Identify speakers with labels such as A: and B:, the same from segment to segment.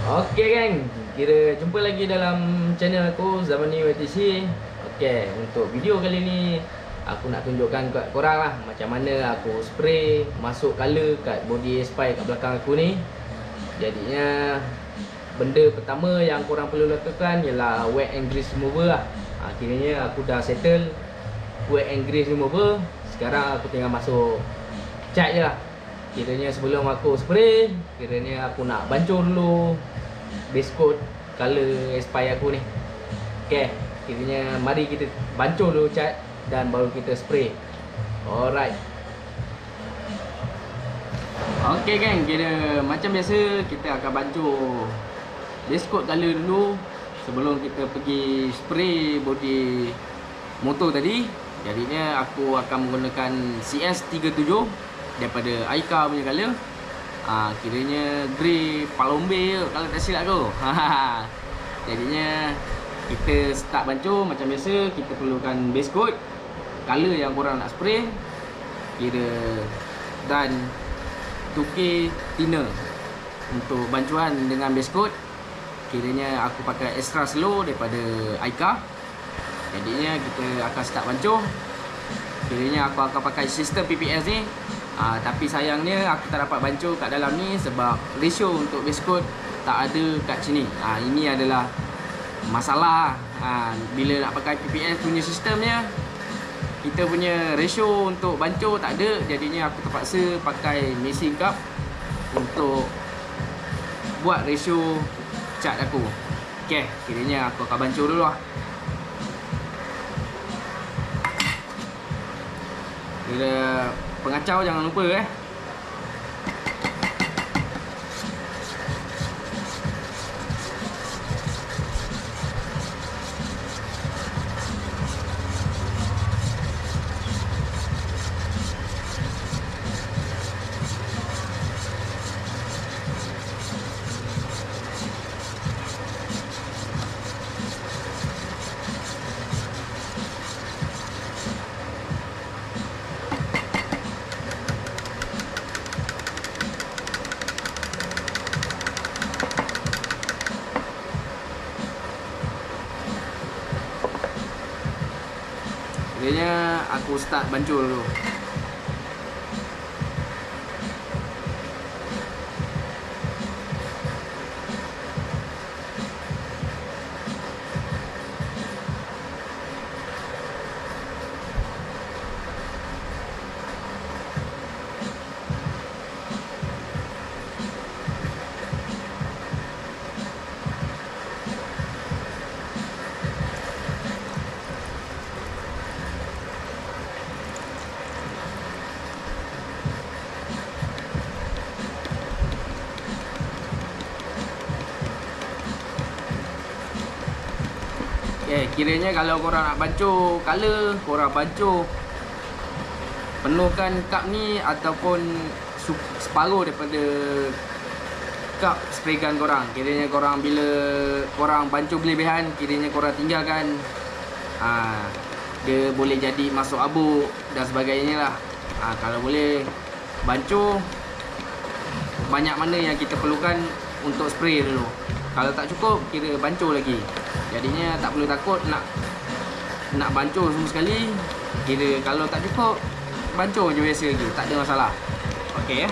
A: Okey geng, kira jumpa lagi dalam channel aku Zamani YTC. Okey, untuk video kali ni aku nak tunjukkan kat korang lah macam mana aku spray masuk color kat body spy kat belakang aku ni. Jadinya benda pertama yang korang perlu lakukan ialah wet and grease remover lah. Kiranya aku dah settle wet and grease remover. Sekarang aku tinggal masuk cat je lah. Kiranya sebelum aku spray, kiranya aku nak bancuh dulu base coat color spy aku ni. Okay, kiranya mari kita bancuh dulu cat dan baru kita spray. Alright. Okay geng, kira macam biasa kita akan bancuh base coat color dulu sebelum kita pergi spray body motor tadi. Jadinya aku akan menggunakan CS37 daripada Aika punya color. Kiranya grey palombe kalau tak silap tu. Jadinya kita start bancuh macam biasa. Kita perlukan base coat color yang korang nak spray, kira, dan 2K thinner untuk bancuan dengan base coat. Kiranya aku pakai extra slow daripada Aika. Jadinya kita akan start bancuh. Kiranya aku akan pakai sistem PPS ni. Tapi sayangnya aku tak dapat bancuh kat dalam ni sebab ratio untuk base coat tak ada kat sini. Ini adalah masalah. Bila nak pakai PPS punya sistemnya, kita punya ratio untuk bancuh tak ada. Jadinya aku terpaksa pakai missing cup untuk buat ratio cat aku. Okay, kiranya aku akan bancuh dulu lah. Kira pengacau jangan lupa Kiranya aku start bancuh dulu. Kiranya kalau korang nak bancuh color, korang bancuh penuhkan cup ni ataupun separuh daripada cup spray gun korang. Kiranya korang bila korang bancuh berlebihan, kiranya korang tinggalkan, dia boleh jadi masuk abu dan sebagainya lah. Kalau boleh bancuh banyak mana yang kita perlukan untuk spray dulu. Kalau tak cukup, kira bancuh lagi. Jadinya tak perlu takut nak bancuh semua sekali. Kira kalau tak cukup, bancuh je biasa lagi, tak ada masalah. Okey ya.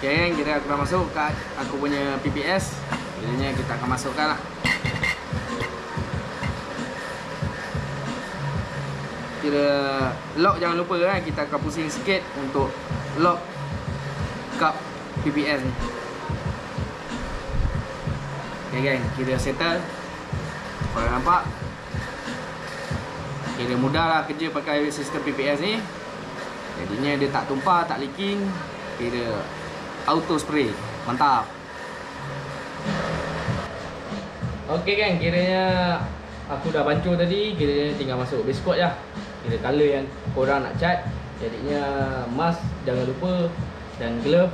A: Okay, kira aku dah masuk kat aku punya PPS. Kiranya kita akan masukkan lah. Kira lock jangan lupa kan, kita akan pusing sikit untuk lock kap PPS ni. Okay geng, kira settle. Korang nampak? Kira mudah lah kerja pakai sistem PPS ni. Jadinya dia tak tumpah, tak leaking. Kira auto spray. Mantap. Okey kan, kiranya aku dah bancuh tadi. Kiranya tinggal masuk base coat je. Kira colour yang korang nak cat. Jadinya mask jangan lupa. Dan glove.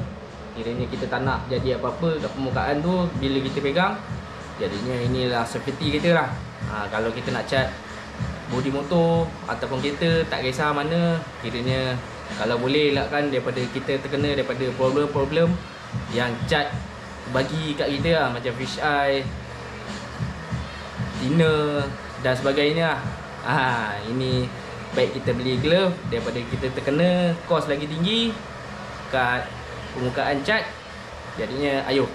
A: Kiranya kita tak nak jadi apa-apa kat permukaan tu bila kita pegang. Jadinya inilah safety kita lah. Kalau kita nak cat bodi motor ataupun kereta, tak kisah mana, kiranya kalau boleh elakkan daripada kita terkena daripada problem-problem yang cat bagi kat kita lah, macam fish eye, thinner dan sebagainya lah. Ini baik kita beli glove daripada kita terkena kos lagi tinggi kat permukaan cat. Jadinya ayo.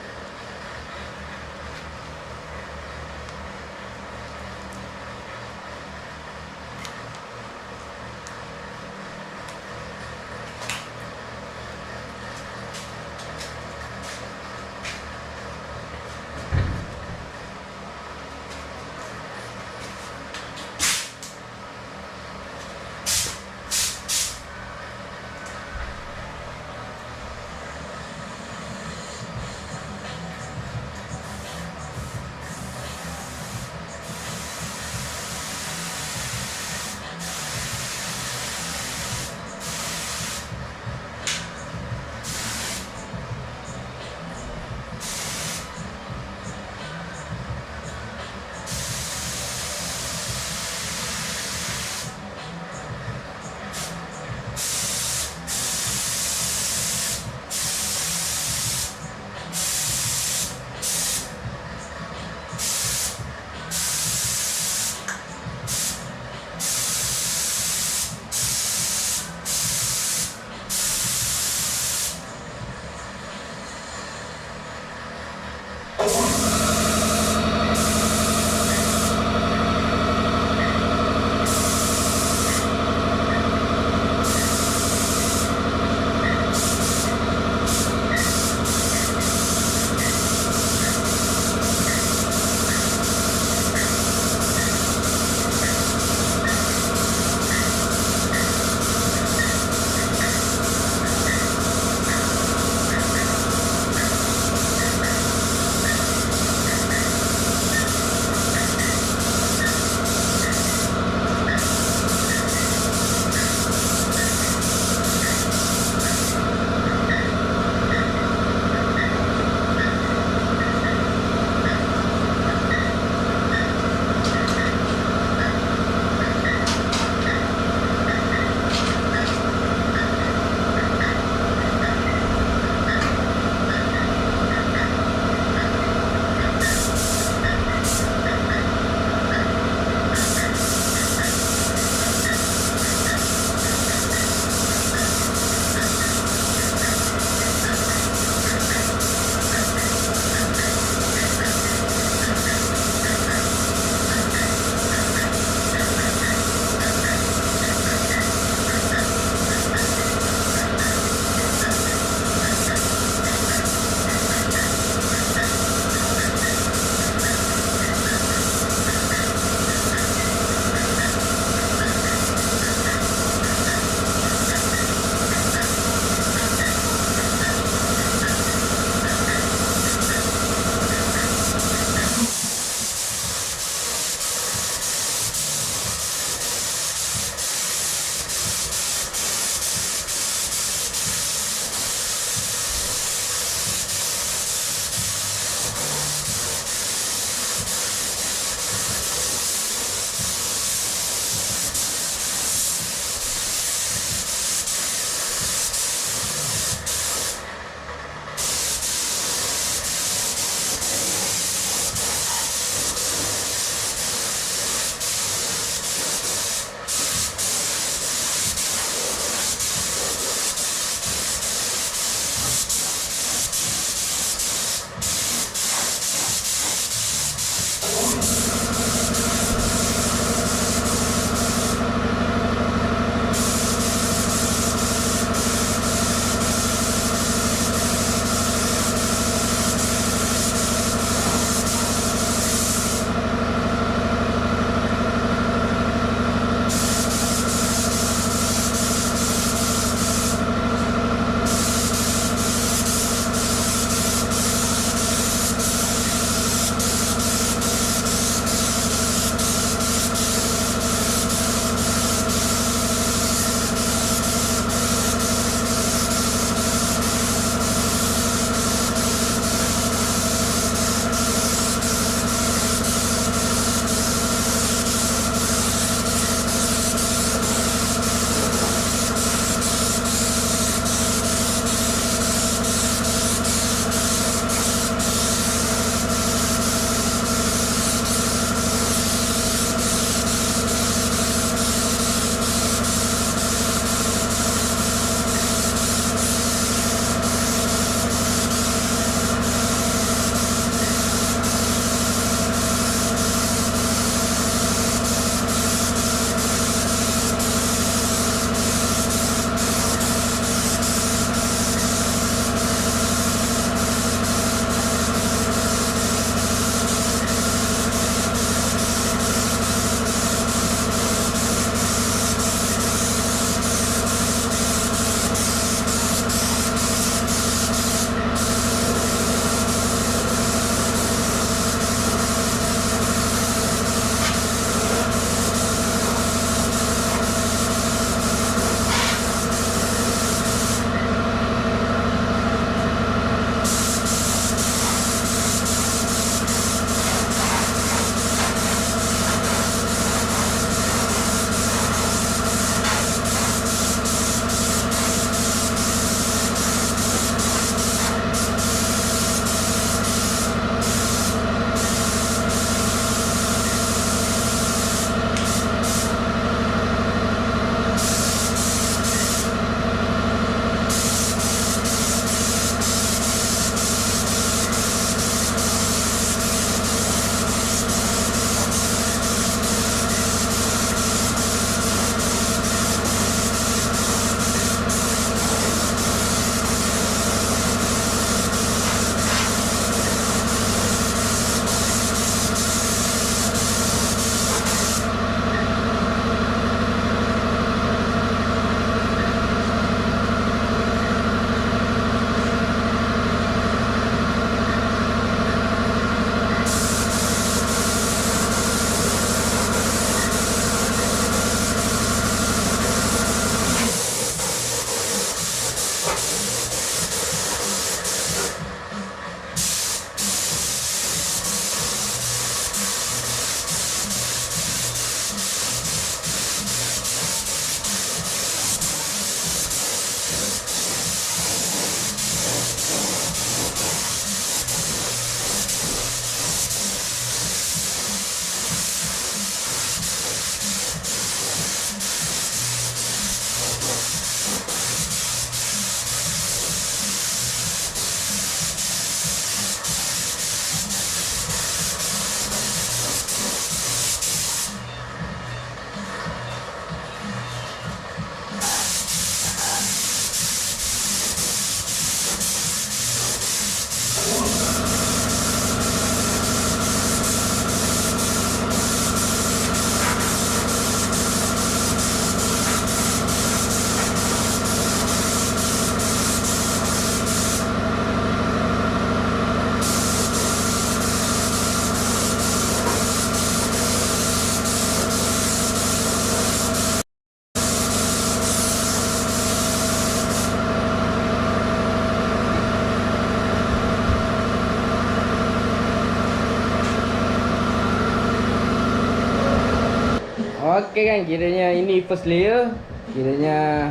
A: Okey kan, kiranya ini first layer. Kiranya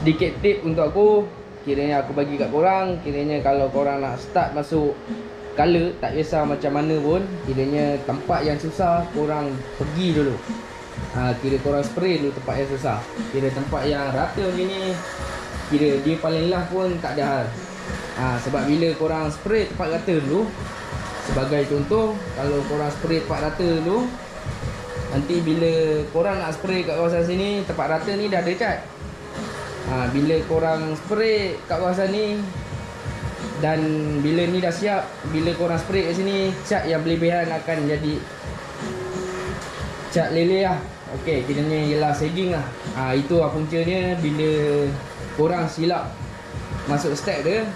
A: sedikit tip untuk aku. Kiranya aku bagi kat korang, kiranya kalau korang nak start masuk color, tak kisah macam mana pun, kiranya tempat yang susah korang pergi dulu. Kira korang spray dulu tempat yang susah. Kira tempat yang rata macam ni, kira dia paling last pun tak ada hal. Sebab bila korang spray tempat rata dulu, sebagai contoh, kalau korang spray tempat rata dulu, nanti bila korang nak spray kat kawasan sini, tempat rata ni dah ada cat. Bila korang spray kat kawasan ni dan bila ni dah siap, bila korang spray kat sini, cat yang berlebihan akan jadi cat lele lah. Okey, kiranya ialah sagging lah. Itu puncanya bila korang silap masuk step dia.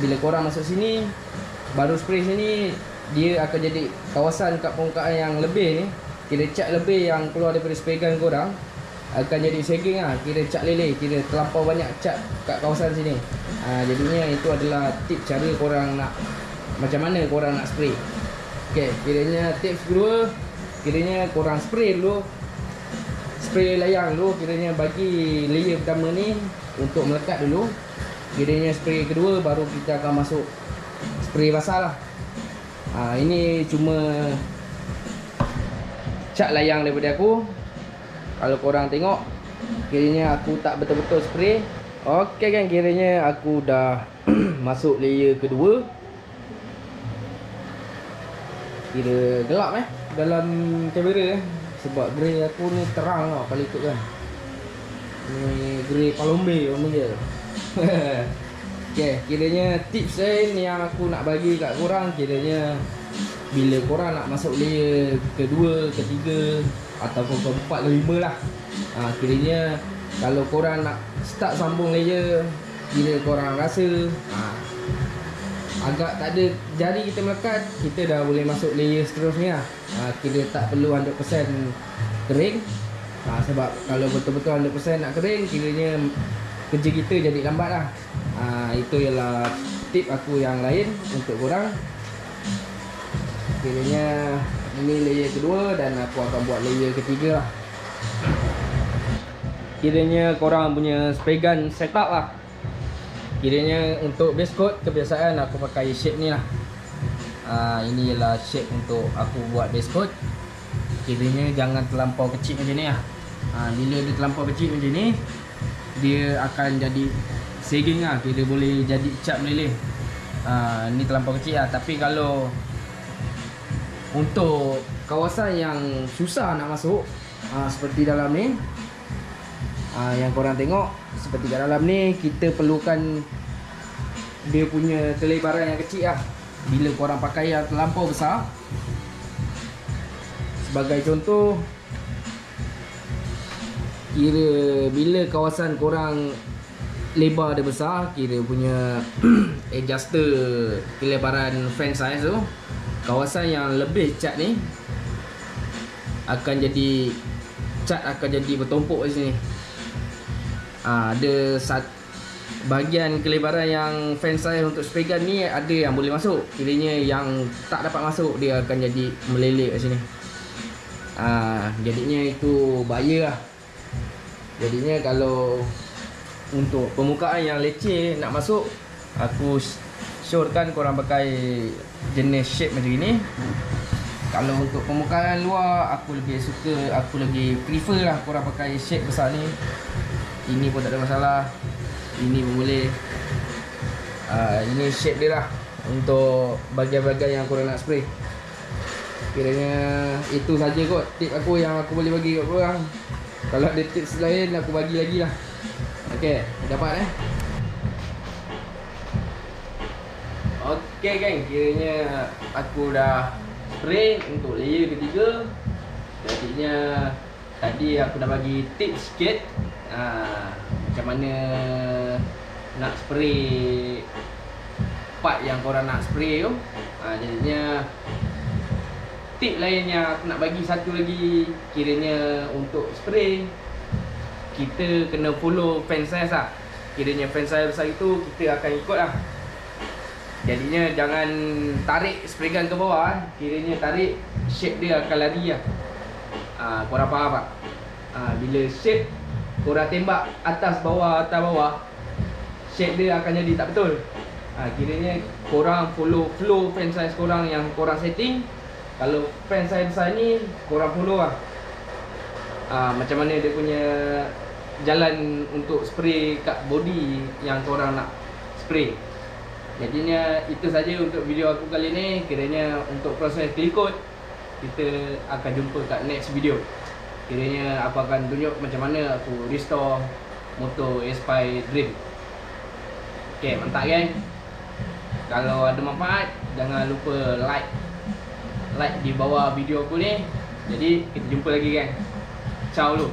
A: Bila korang masuk sini, baru spray sini, dia akan jadi kawasan kat permukaan yang lebih ni, kira cat lebih yang keluar daripada spray gun korang akan jadi sagging lah. Kira cat lele, kira terlampau banyak cat kat kawasan sini. Jadinya itu adalah tip cara korang nak, macam mana korang nak spray. Okey, kiranya tips kedua, kiranya korang spray dulu, spray layang dulu. Kiranya bagi layer pertama ni untuk melekat dulu. Kiranya spray kedua baru kita akan masuk spray basah lah. Ini cuma cat layang daripada aku. Kalau korang tengok, kiranya aku tak betul-betul spray. Okey kan, kiranya aku dah masuk layer kedua. Kira gelap dalam kamera sebab grey aku ni terang tau kalau ikut kan. Ni grey Palombe orang panggil. Okey, kiranya tips lain yang aku nak bagi kat korang, kiranya bila korang nak masuk layer kedua, ketiga ataupun keempat, kelima lah, kiranya kalau korang nak start sambung layer, bila korang rasa agak tak ada jari kita melekat, kita dah boleh masuk layer seterusnya. Kira tak perlu 100% kering. Sebab kalau betul-betul 100% nak kering, kiranya kerja kita jadi lambat lah. Itu ialah tip aku yang lain untuk korang. Kiranya ini layer kedua dan aku akan buat layer ketiga lah. Kiranya korang punya spray gun setup lah. Kiranya untuk base coat, kebiasaan aku pakai shape ni lah. Ini ialah shape untuk aku buat base coat. Kiranya jangan terlampau kecil macam ni lah. Bila dia terlampau kecil macam ni, dia akan jadi sagging lah. Kira boleh jadi cat meleleh. Ni terlampau kecil lah. Tapi kalau untuk kawasan yang susah nak masuk, seperti dalam ni, yang korang tengok, seperti kat dalam ni, kita perlukan dia punya kelebaran yang kecil lah. Bila korang pakai yang terlampau besar, sebagai contoh, kira bila kawasan korang lebar dia besar, kira punya adjuster kelebaran fan size tu, kawasan yang lebih cat ni akan jadi cat akan jadi bertumpuk di sini. Ada bahagian kelebaran yang fan size untuk spray gun ni ada yang boleh masuk. Kiranya yang tak dapat masuk, dia akan jadi meleleh kat sini. Jadinya itu bahaya lah. Jadinya kalau untuk permukaan yang leceh nak masuk, aku syorkan korang pakai jenis shape macam ini. Kalau untuk permukaan luar, aku lebih suka, aku lebih prefer lah korang pakai shape besar ni. Ini pun tak ada masalah, ini pun boleh. Ini shape dia lah untuk bahagian-bahagian yang korang nak spray. Kiranya itu saja kot tip aku yang aku boleh bagi kat korang. Kalau ada tips lain, aku bagi lagi lah. Okey, dapat Okey geng, kiranya aku dah spray untuk layer ketiga. Jadinya tadi aku dah bagi tips sikit, macam mana nak spray part yang korang nak spray tu. Jadinya tip lain yang aku nak bagi satu lagi, kiranya untuk spray, kita kena follow fan size lah. Kiranya fan size besar itu kita akan ikut lah. Jadinya jangan tarik spray gun ke bawah. Kiranya tarik, shape dia akan lari lah. Korang faham tak? Bila shape korang tembak atas bawah, shape dia akan jadi tak betul. Kiranya korang follow flow fan size korang yang korang setting. Kalau fan size besar ni, korang follow lah macam mana dia punya jalan untuk spray kat body yang korang nak spray. Jadinya itu saja untuk video aku kali ni. Kiranya untuk proses clear coat, kita akan jumpa kat next video. Kiranya aku akan tunjuk macam mana aku restore motor Aspire Dream. Okay, mantap kan? Kalau ada manfaat, jangan lupa like di bawah video aku ni. Jadi kita jumpa lagi kan. Ciao dulu.